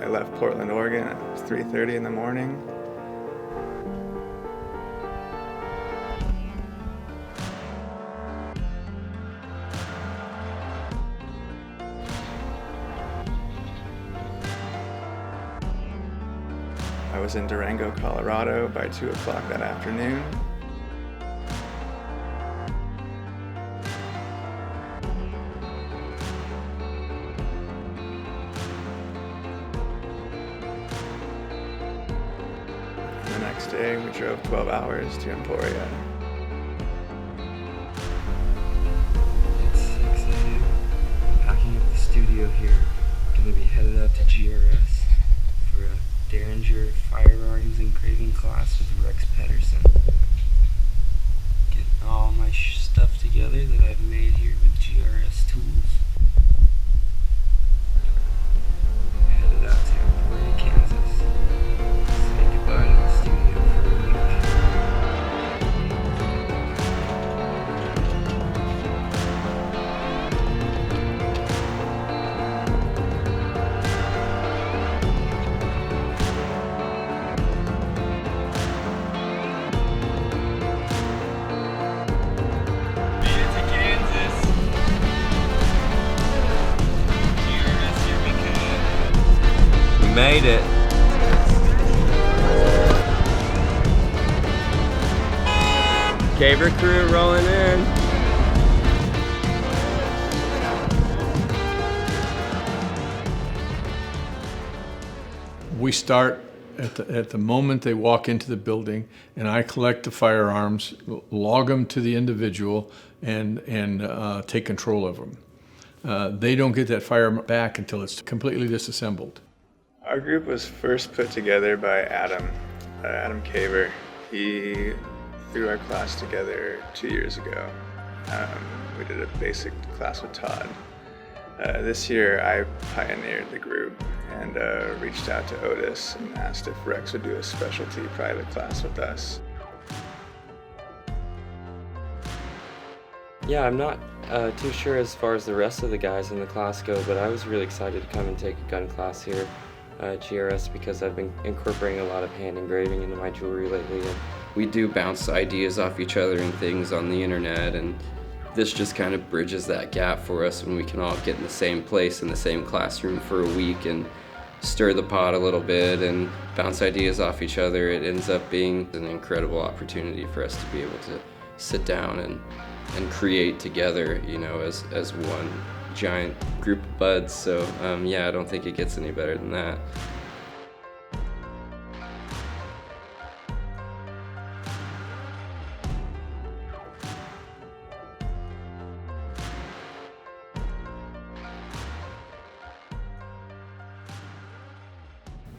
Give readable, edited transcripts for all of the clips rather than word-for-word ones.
I left Portland, Oregon at 3:30 in the morning. I was in Durango, Colorado by 2 o'clock that afternoon. And the next day we drove 12 hours to Emporia. It's 6 a.m. Packing up the studio here. Gonna be headed out to GRS for a Derringer Firearms Engraving class with Rex Pedersen. Getting all my stuff together that I've made here with GRS tools. Headed out to Emporia, Kansas. Say goodbye to the studio for a week. Made it. Caver crew rolling in. We start at the moment they walk into the building, and I collect the firearms, log them to the individual, and take control of them. They don't get that firearm back until it's completely disassembled. Our group was first put together by Adam Caver. He threw our class together 2 years ago. We did a basic class with Todd. This year I pioneered the group and reached out to Otis and asked if Rex would do a specialty private class with us. Yeah, I'm not too sure as far as the rest of the guys in the class go, but I was really excited to come and take a gun class here at GRS because I've been incorporating a lot of hand engraving into my jewelry lately. And we do bounce ideas off each other and things on the internet, and this just kind of bridges that gap for us when we can all get in the same place in the same classroom for a week and stir the pot a little bit and bounce ideas off each other. It ends up being an incredible opportunity for us to be able to sit down and create together, you know, as one giant group of buds. So yeah, I don't think it gets any better than that.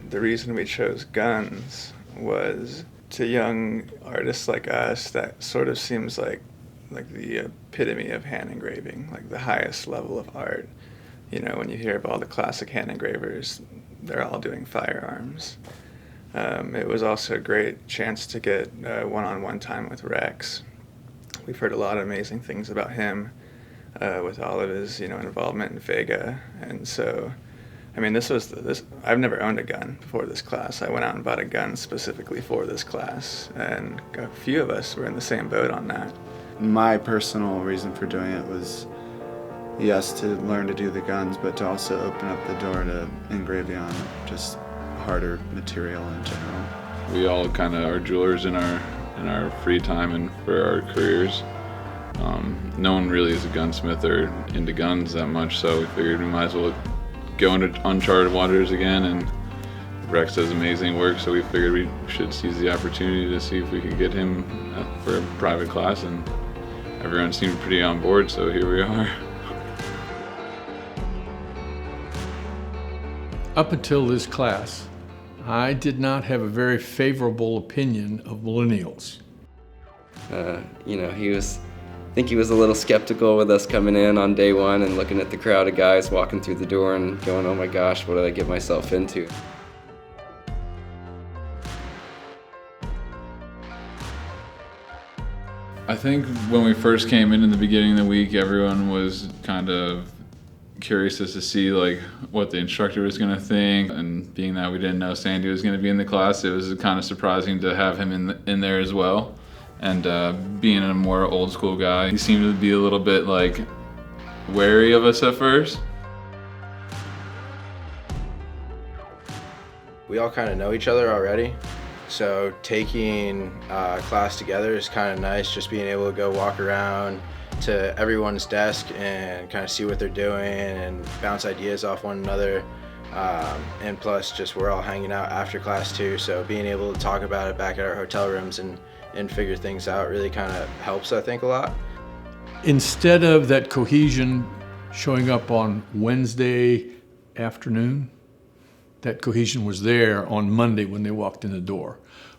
The reason we chose guns was to young artists like us, that sort of seems like the epitome of hand engraving, like the highest level of art. You know, when you hear of all the classic hand engravers, they're all doing firearms. It was also a great chance to get one-on-one time with Rex. We've heard a lot of amazing things about him with all of his, involvement in Vega, and so, I mean, I've never owned a gun before this class. I went out and bought a gun specifically for this class, and a few of us were in the same boat on that. My personal reason for doing it was, yes, to learn to do the guns, but to also open up the door to engraving on just harder material in general. We all kind of are jewelers in our free time and for our careers. No one really is a gunsmith or into guns that much, so we figured we might as well go into uncharted waters again, and Rex does amazing work, so we figured we should seize the opportunity to see if we could get him for a private class, and everyone seemed pretty on board, so here we are. Up until this class, I did not have a very favorable opinion of millennials. I think he was a little skeptical with us coming in on day one and looking at the crowd of guys walking through the door and going, oh my gosh, what did I get myself into? I think when we first came in the beginning of the week, everyone was kind of curious as to see like what the instructor was going to think, and being that we didn't know Sandy was going to be in the class, it was kind of surprising to have him in there as well. And being a more old school guy, he seemed to be a little bit like wary of us at first. We all kind of know each other already, so taking class together is kind of nice, just being able to go walk around to everyone's desk and kind of see what they're doing and bounce ideas off one another. And plus, just we're all hanging out after class too, so being able to talk about it back at our hotel rooms and figure things out really kind of helps, I think, a lot. Instead of that cohesion showing up on Wednesday afternoon, that cohesion was there on Monday when they walked in the door,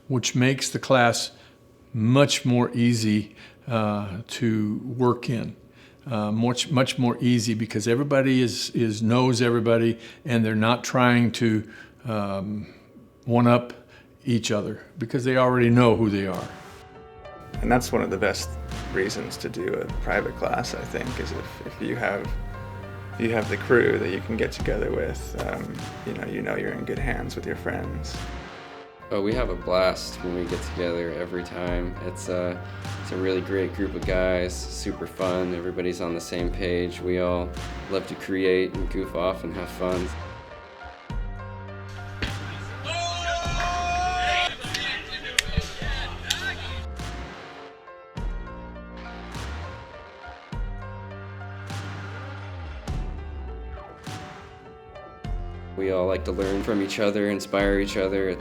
which makes the class much more easy to work in. Much more easy because everybody knows everybody, and they're not trying to one-up each other because they already know who they are. And that's one of the best reasons to do a private class, I think, is if you have the crew that you can get together with, you know you're in good hands with your friends. Oh, we have a blast when we get together every time. It's a really great group of guys, super fun. Everybody's on the same page. We all love to create and goof off and have fun. We all like to learn from each other, inspire each other. I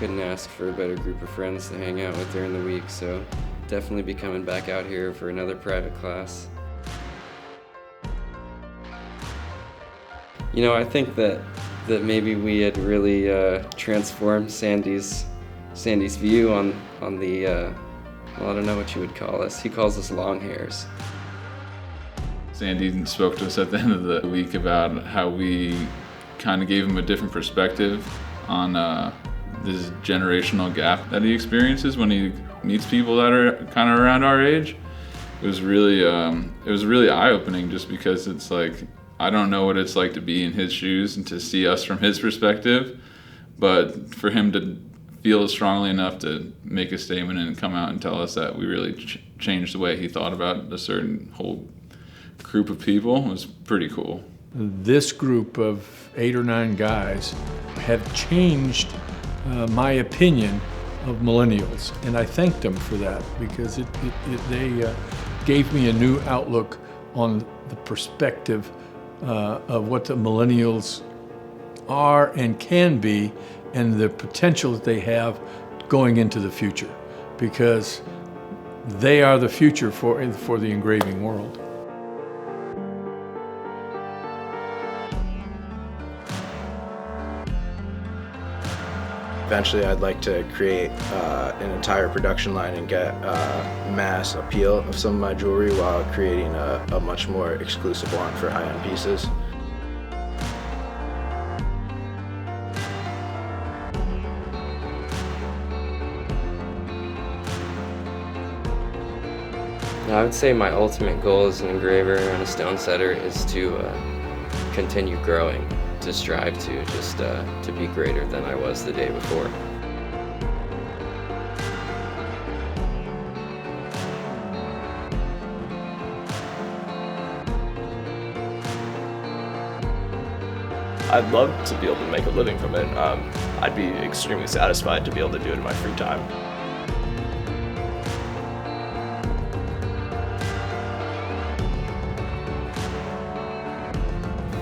couldn't ask for a better group of friends to hang out with during the week, so definitely be coming back out here for another private class. You know, I think that maybe we had really transformed Sandy's view on the, well, I don't know what you would call us. He calls us long hairs. Sandy spoke to us at the end of the week about how we kind of gave him a different perspective on this generational gap that he experiences when he meets people that are kind of around our age. It was really eye-opening, just because it's like, I don't know what it's like to be in his shoes and to see us from his perspective, but for him to feel strongly enough to make a statement and come out and tell us that we really changed the way he thought about a certain whole group of people was pretty cool. This group of 8 or 9 guys have changed my opinion of millennials, and I thank them for that, because they gave me a new outlook on the perspective of what the millennials are and can be, and the potential that they have going into the future, because they are the future for the engraving world. Eventually, I'd like to create an entire production line and get mass appeal of some of my jewelry while creating a much more exclusive one for high-end pieces. I would say my ultimate goal as an engraver and a stone setter is to continue growing, to strive to just to be greater than I was the day before. I'd love to be able to make a living from it. I'd be extremely satisfied to be able to do it in my free time.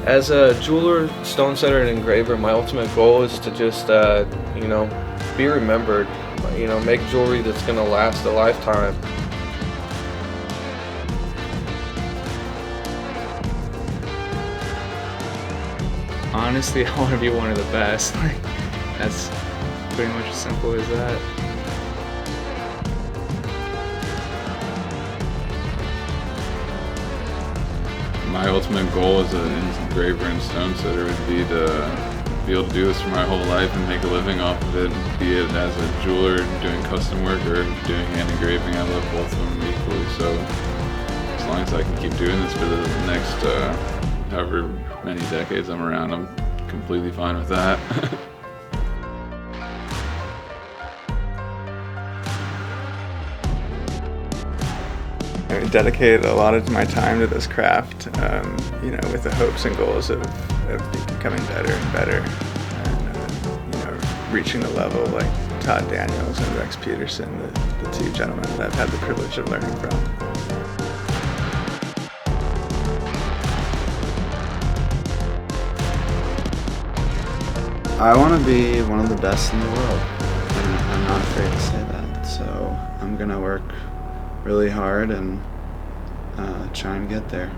As a jeweler, stone setter, and engraver, my ultimate goal is to just, be remembered. Make jewelry that's gonna last a lifetime. Honestly, I want to be one of the best. That's pretty much as simple as that. My ultimate goal as an engraver and stone setter would be to be able to do this for my whole life and make a living off of it, be it as a jeweler doing custom work or doing hand engraving. I love both of them equally, so as long as I can keep doing this for the next however many decades I'm around, I'm completely fine with that. I dedicated a lot of my time to this craft, with the hopes and goals of becoming better and better, and reaching the level like Todd Daniels and Rex Pedersen, the two gentlemen that I've had the privilege of learning from. I want to be one of the best in the world, and I'm not afraid to say that. So I'm going to work really hard and try and get there.